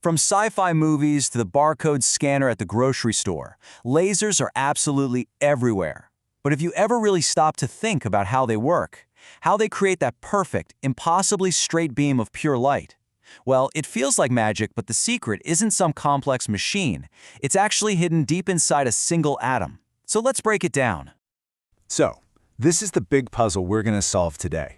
From sci-fi movies to the barcode scanner at the grocery store, lasers are absolutely everywhere. But have you ever really stopped to think about how they work? How they create that perfect, impossibly straight beam of pure light? Well, it feels like magic, but the secret isn't some complex machine. It's actually hidden deep inside a single atom. So let's break it down. So, this is the big puzzle we're going to solve today.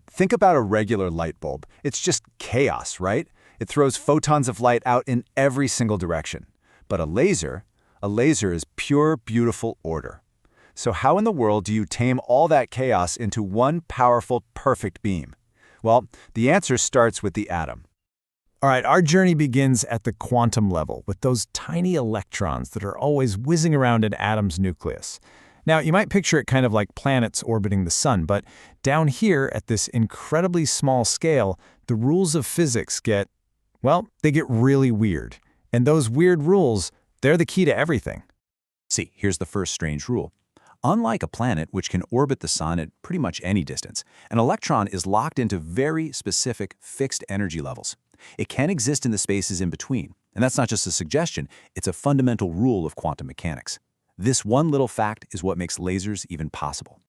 Think about a regular light bulb. It's just chaos, right? It throws photons of light out in every single direction. But a laser is pure, beautiful order. So how in the world do you tame all that chaos into one powerful, perfect beam? Well, the answer starts with the atom. All right, our journey begins at the quantum level with those tiny electrons that are always whizzing around an atom's nucleus. Now, you might picture it kind of like planets orbiting the sun, but down here at this incredibly small scale, the rules of physics get really weird. And those weird rules, they're the key to everything. See, here's the first strange rule. Unlike a planet, which can orbit the sun at pretty much any distance, an electron is locked into very specific fixed energy levels. It can't exist in the spaces in between. And that's not just a suggestion, it's a fundamental rule of quantum mechanics. This one little fact is what makes lasers even possible.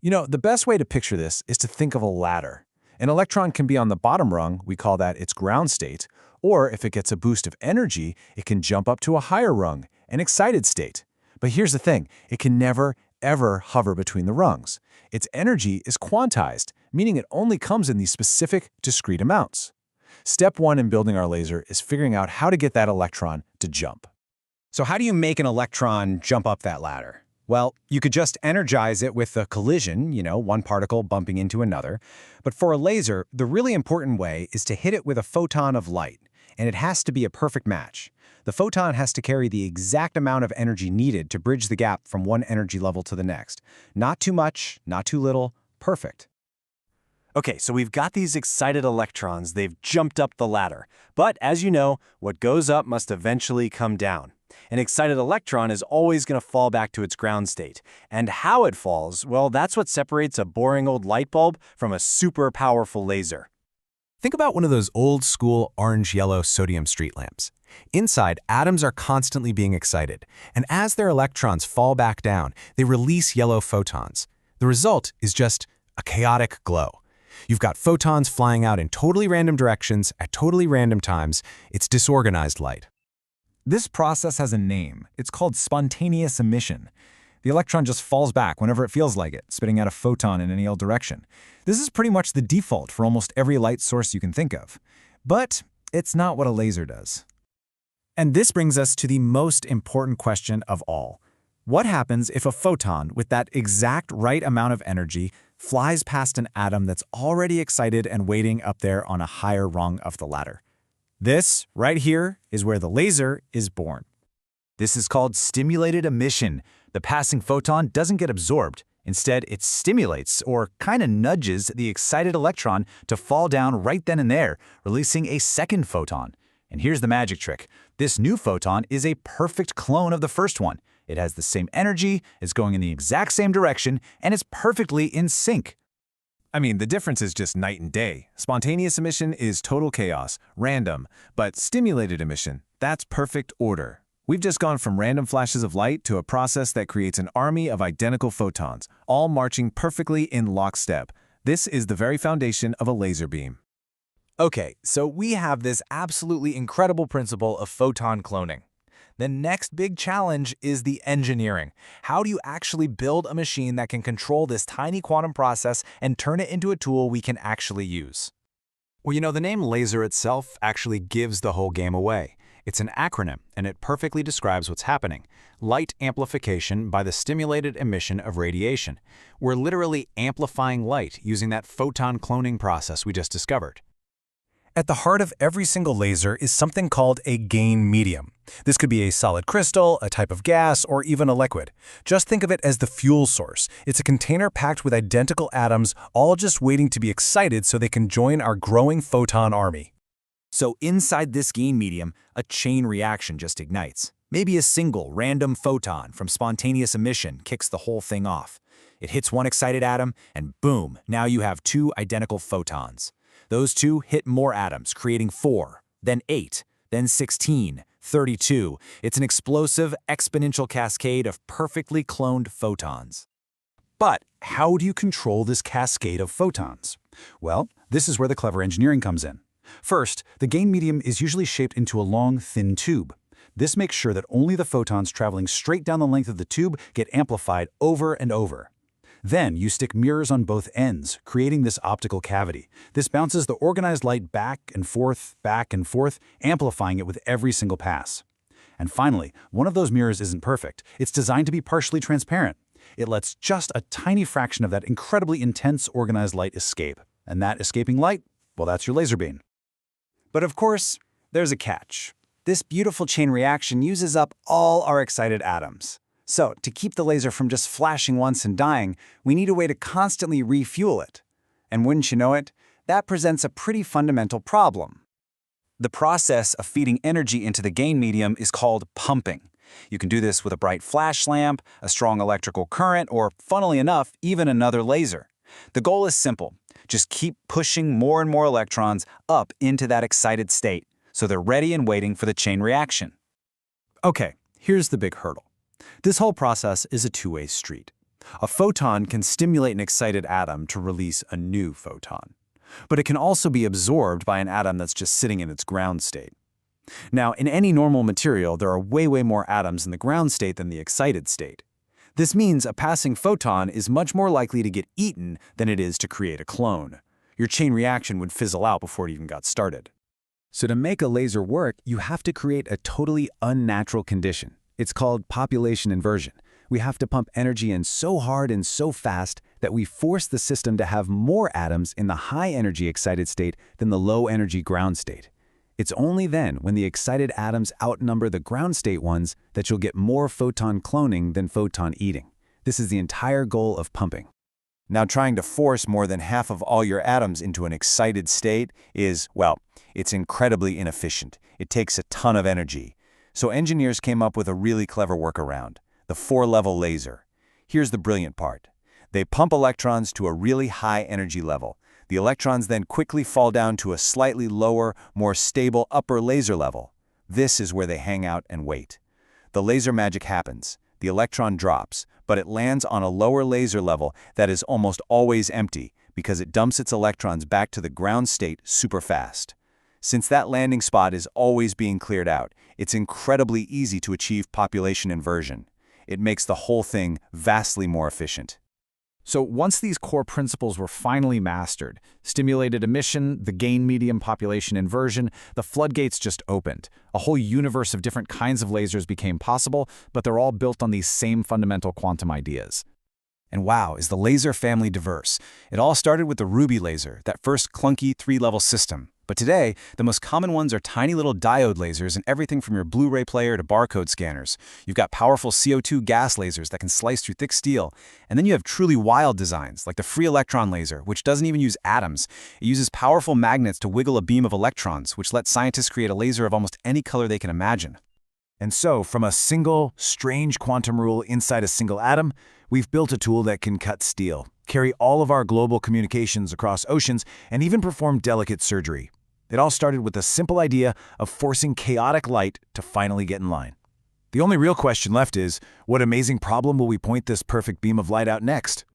You know, the best way to picture this is to think of a ladder. An electron can be on the bottom rung, we call that its ground state, or if it gets a boost of energy, it can jump up to a higher rung, an excited state. But here's the thing, it can never, ever hover between the rungs. Its energy is quantized, meaning it only comes in these specific, discrete amounts. Step one in building our laser is figuring out how to get that electron to jump. So how do you make an electron jump up that ladder? Well, you could just energize it with a collision, one particle bumping into another. But for a laser, the really important way is to hit it with a photon of light, and it has to be a perfect match. The photon has to carry the exact amount of energy needed to bridge the gap from one energy level to the next. Not too much, not too little, perfect. Okay, so we've got these excited electrons. They've jumped up the ladder. But as you know, what goes up must eventually come down. An excited electron is always going to fall back to its ground state. And how it falls, well, that's what separates a boring old light bulb from a super powerful laser. Think about one of those old-school orange-yellow sodium street lamps. Inside, atoms are constantly being excited, and as their electrons fall back down, they release yellow photons. The result is just a chaotic glow. You've got photons flying out in totally random directions at totally random times. It's disorganized light. This process has a name. It's called spontaneous emission. The electron just falls back whenever it feels like it, spitting out a photon in any old direction. This is pretty much the default for almost every light source you can think of. But it's not what a laser does. And this brings us to the most important question of all. What happens if a photon with that exact right amount of energy flies past an atom that's already excited and waiting up there on a higher rung of the ladder? This, right here, is where the laser is born. This is called stimulated emission. The passing photon doesn't get absorbed. Instead, it stimulates, or kind of nudges, the excited electron to fall down right then and there, releasing a second photon. And here's the magic trick. This new photon is a perfect clone of the first one. It has the same energy, it's going in the exact same direction, and it's perfectly in sync. The difference is just night and day. Spontaneous emission is total chaos, random, but stimulated emission, that's perfect order. We've just gone from random flashes of light to a process that creates an army of identical photons, all marching perfectly in lockstep. This is the very foundation of a laser beam. Okay, so we have this absolutely incredible principle of photon cloning. The next big challenge is the engineering. How do you actually build a machine that can control this tiny quantum process and turn it into a tool we can actually use? Well, the name laser itself actually gives the whole game away. It's an acronym, and it perfectly describes what's happening. Light amplification by the stimulated emission of radiation. We're literally amplifying light using that photon cloning process we just discovered. At the heart of every single laser is something called a gain medium. This could be a solid crystal, a type of gas, or even a liquid. Just think of it as the fuel source. It's a container packed with identical atoms, all just waiting to be excited so they can join our growing photon army. So inside this gain medium, a chain reaction just ignites. Maybe a single random photon from spontaneous emission kicks the whole thing off. It hits one excited atom, and boom, now you have two identical photons. Those two hit more atoms, creating 4, then 8, then 16, 32. It's an explosive, exponential cascade of perfectly cloned photons. But how do you control this cascade of photons? Well, this is where the clever engineering comes in. First, the gain medium is usually shaped into a long, thin tube. This makes sure that only the photons traveling straight down the length of the tube get amplified over and over. Then you stick mirrors on both ends, creating this optical cavity. This bounces the organized light back and forth, amplifying it with every single pass. And finally, one of those mirrors isn't perfect. It's designed to be partially transparent. It lets just a tiny fraction of that incredibly intense organized light escape. And that escaping light, well, that's your laser beam. But of course, there's a catch. This beautiful chain reaction uses up all our excited atoms. So, to keep the laser from just flashing once and dying, we need a way to constantly refuel it. And wouldn't you know it, that presents a pretty fundamental problem. The process of feeding energy into the gain medium is called pumping. You can do this with a bright flash lamp, a strong electrical current, or, funnily enough, even another laser. The goal is simple. Just keep pushing more and more electrons up into that excited state, so they're ready and waiting for the chain reaction. Okay, here's the big hurdle. This whole process is a two-way street. A photon can stimulate an excited atom to release a new photon. But it can also be absorbed by an atom that's just sitting in its ground state. Now, in any normal material, there are way more atoms in the ground state than the excited state. This means a passing photon is much more likely to get eaten than it is to create a clone. Your chain reaction would fizzle out before it even got started. So to make a laser work, you have to create a totally unnatural condition. It's called population inversion. We have to pump energy in so hard and so fast that we force the system to have more atoms in the high-energy excited state than the low-energy ground state. It's only then, when the excited atoms outnumber the ground state ones, that you'll get more photon cloning than photon eating. This is the entire goal of pumping. Now, trying to force more than half of all your atoms into an excited state is, well, it's incredibly inefficient. It takes a ton of energy. So engineers came up with a really clever workaround, the 4-level laser. Here's the brilliant part. They pump electrons to a really high energy level. The electrons then quickly fall down to a slightly lower, more stable upper laser level. This is where they hang out and wait. The laser magic happens. The electron drops, but it lands on a lower laser level that is almost always empty because it dumps its electrons back to the ground state super fast. Since that landing spot is always being cleared out, it's incredibly easy to achieve population inversion. It makes the whole thing vastly more efficient. So once these core principles were finally mastered, stimulated emission, the gain medium population inversion, the floodgates just opened. A whole universe of different kinds of lasers became possible, but they're all built on these same fundamental quantum ideas. And wow, is the laser family diverse. It all started with the Ruby laser, that first clunky 3-level system. But today, the most common ones are tiny little diode lasers and everything from your Blu-ray player to barcode scanners. You've got powerful CO2 gas lasers that can slice through thick steel. And then you have truly wild designs, like the free electron laser, which doesn't even use atoms. It uses powerful magnets to wiggle a beam of electrons, which lets scientists create a laser of almost any color they can imagine. And so, from a single, strange quantum rule inside a single atom, we've built a tool that can cut steel, carry all of our global communications across oceans, and even perform delicate surgery. It all started with the simple idea of forcing chaotic light to finally get in line. The only real question left is, what amazing problem will we point this perfect beam of light out next?